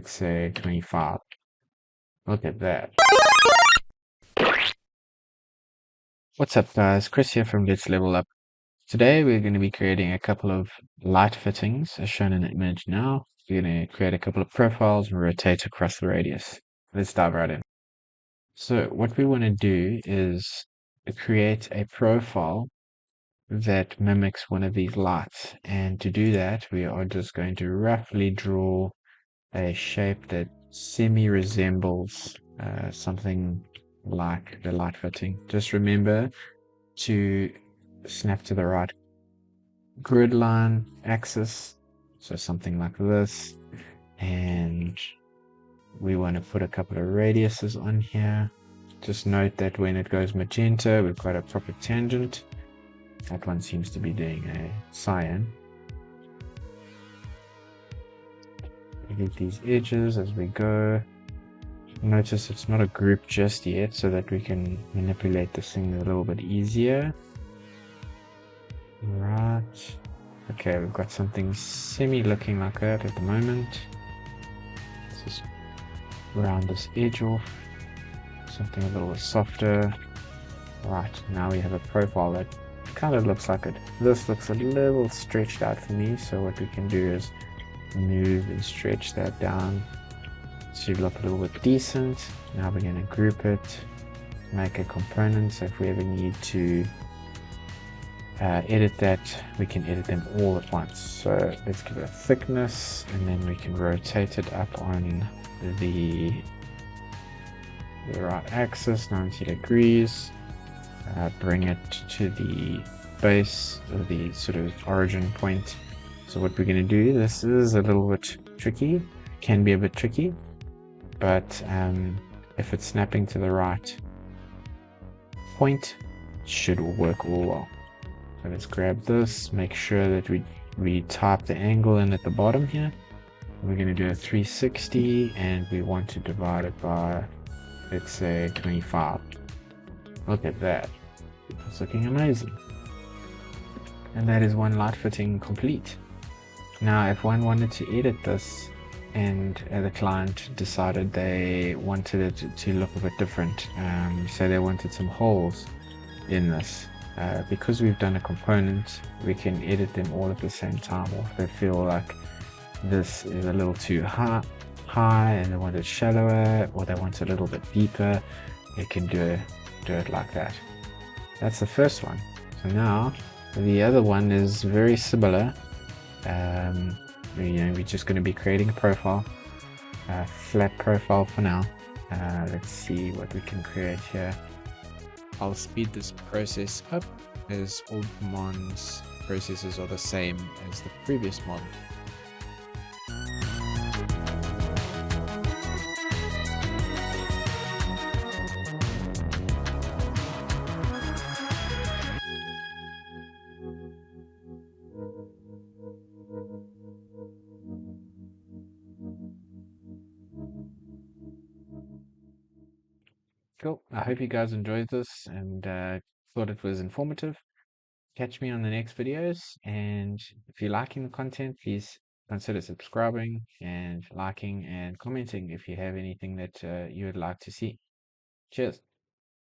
let's say 25. Look at that. What's up guys, Chris here from Let's Level Up. Today we're going to be creating a couple of light fittings as shown in the image now. We're going to create a couple of profiles and rotate across the radius. Let's dive right in. So what we want to do is create a profile that mimics one of these lights, and to do that we are just going to roughly draw a shape that semi-resembles something like the light fitting. Just remember to snap to the right grid line axis, so something like this, and we want to put a couple of radiuses on here. Just note that when it goes magenta, we've got a proper tangent. That one seems to be doing a cyan. Delete these edges as we go. Notice it's not a group just yet, so that we can manipulate this thing a little bit easier. Right. Okay, we've got something semi looking like that at the moment. Let's just round this edge off. Something a little softer. Right, now we have a profile that kind of looks like it. This looks a little stretched out for me, so what we can do is move and stretch that down so you look a little bit decent. Now we're going to group it, make a component, so if we ever need to edit that, we can edit them all at once. So let's give it a thickness, and then we can rotate it up on the right axis, 90 degrees. Bring it to the base, or the sort of origin point. So what we're going to do, this is a little bit tricky, can be a bit tricky, but if it's snapping to the right point, it should work all well. So let's grab this, make sure that we type the angle in at the bottom here. We're going to do a 360, and we want to divide it by, let's say, 25. Look at that. It's looking amazing. And that is one light fitting complete. Now, if one wanted to edit this, and the client decided they wanted it to look a bit different, so they wanted some holes in this, because we've done a component, we can edit them all at the same time. Or if they feel like this is a little too high and they want it shallower, or they want it a little bit deeper, they can do it like that. That's the first one. So now the other one is very similar. We're just going to be creating a profile, a flat profile for now. Let's see what we can create here. I'll speed this process up, as all Mon's processes are the same as the previous Mon. Cool. I hope you guys enjoyed this and thought it was informative. Catch me on the next videos, and if you're liking the content, please consider subscribing and liking and commenting if you have anything that you would like to see. Cheers.